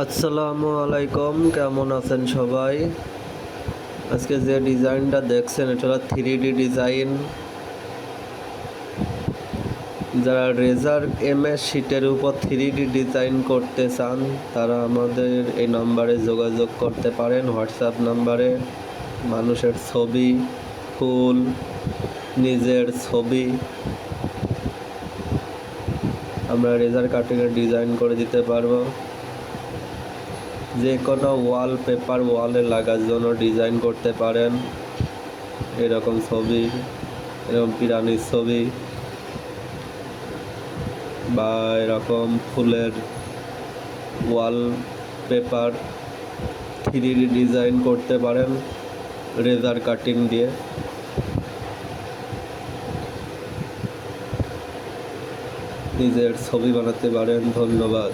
আসসালামু আলাইকুম, কেমন আছেন সবাই? আজকে যে ডিজাইনটা দেখছেন এটা হলো 3D ডিজাইন। যারা রেজার এমএস শিটের উপর 3D ডিজাইন করতে চান তারা আমাদের এই নাম্বারে যোগাযোগ করতে পারেন। হোয়াটসঅ্যাপ নাম্বারে মানুষের ছবি, ফুল, নিজের ছবি আমরা রেজার কাটিংয়ের ডিজাইন করে দিতে পারবো। যে কোনো ওয়ালপেপার ওয়ালে লাগার জন্য ডিজাইন করতে পারেন। এরকম ছবি, এরকম পিরানির ছবি বা এরকম ফুলের ওয়ালপেপার 3D ডিজাইন করতে পারেন রেজার কাটিং দিয়ে। নিজের ছবি বানাতে পারেন। ধন্যবাদ।